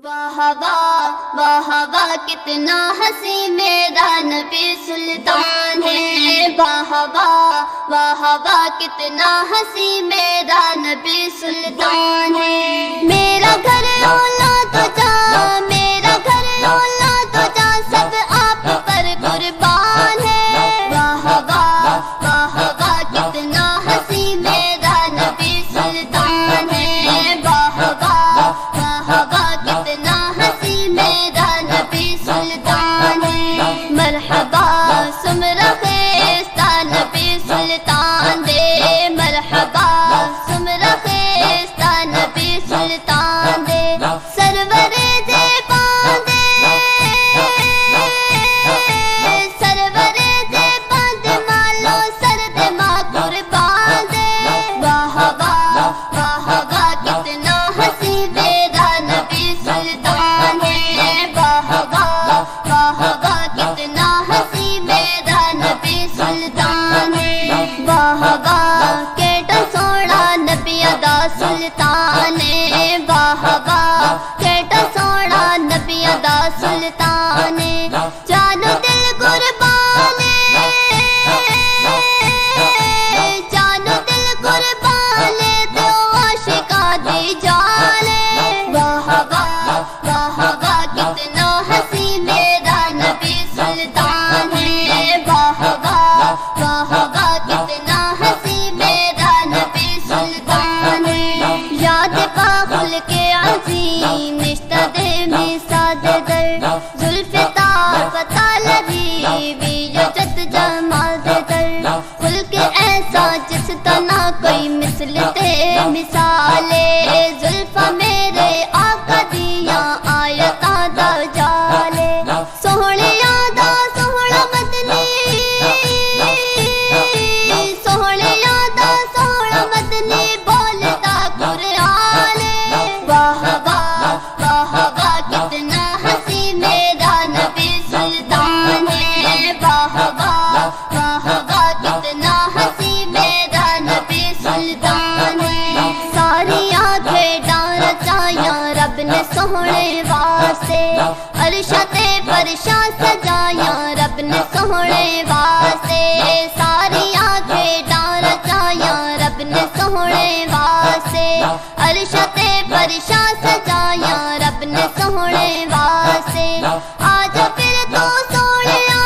واہ واہ واہ واہ کتنا ہنسی میرا نبی سلطان ہے، واہ واہ واہ واہ کتنا ہنسی میرا نبی سلطان ہے۔ میرا گھر اولاد تو جا، میرا گھر اولاد تو جا، سب آپ پر قربان ہے۔ واہ واہ واہ واہ کتنا ہنسی میرا نبی سلطان ہے، واہ واہ واہ واہ کتنا ہنسی میرا نبی سلطان ہے۔ مرحبا سمرا خیستہ نبی سلطان دے، مرحبا سمرا خیستہ نبی سلطان دے، سرور دے باندے، سرور دے باندے مالو سر دے ماں قربان دے۔ واہ واہ واہ واہ کتنا ہنسی میرا نبی سلطان ہے، واہ واہ واہ واہ کتنا ہنسی میرا نبی سلطان ہے۔ واہ واہ کیڑا سونا نبی ادا سلطان ہے، واہ واہ کیڑا سونا نبی ادا سلطان ہے، جانو دل قربان ہے، جانو دل قربان ہے، تو عاشقاں دی جان ہے۔ واہ واہ واہ واہ کتنا ہنسی میرا نبی سلطان ہے، واہ واہ واہ واہ کتنا ہنسی میرا نبی سلطان ہے۔ یاد باخل کے عظیم نشتہ دے مثاد در، زلف پتا لگی بھی یجت جمال دے در، کل کے ایسا جس طرح کوئی مثل تے مثالے، زلف میرے آقا دیا آیتاں دا جالے، سوہنیا دا سوہنا مدنی، سوہنیا دا سوہنا مدنی بولتا قرآن ہے۔ واہ واہ واہ واہ کتنا ہنسی میرا نبی سلطان ہے، واہ واہ واہ واہ کتنا ہنسی میرا نبی سلطان ہے۔ ساری آنکھیں ڈار چایا رب نے سوہنے واسطے، عرشاں تے فرشاں سجایا رب نے سوہنے واسطے، ساری آنکھیں ڈار چایا رب نے سوہنے واسطے، عرشاں تے فرشاں سجایا رب نے سوہنے واسطے۔ آج پھر تو سوہنیا،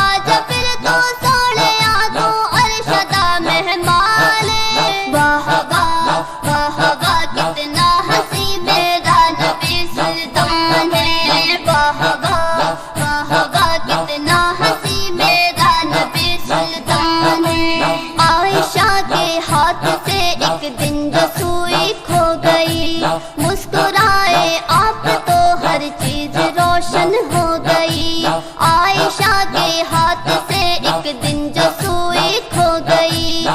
آج پھر تو سوہنیا تو عرش دا مہمان ہے۔ واہ واہ واہ واہ کتنا ہنسی میرا نبی سلطان ہے، واہ واہ واہ واہ کتنا ہنسی میرا نبی سلطان ہے۔ عائشہ کے ہاتھ سے ایک دن جو سوئی کھو گئی، مسکرائے آپ تو ہر چیز روشن ہو گئی، عائشہ کے ہاتھ سے ایک دن جو سوئی کھو گئی،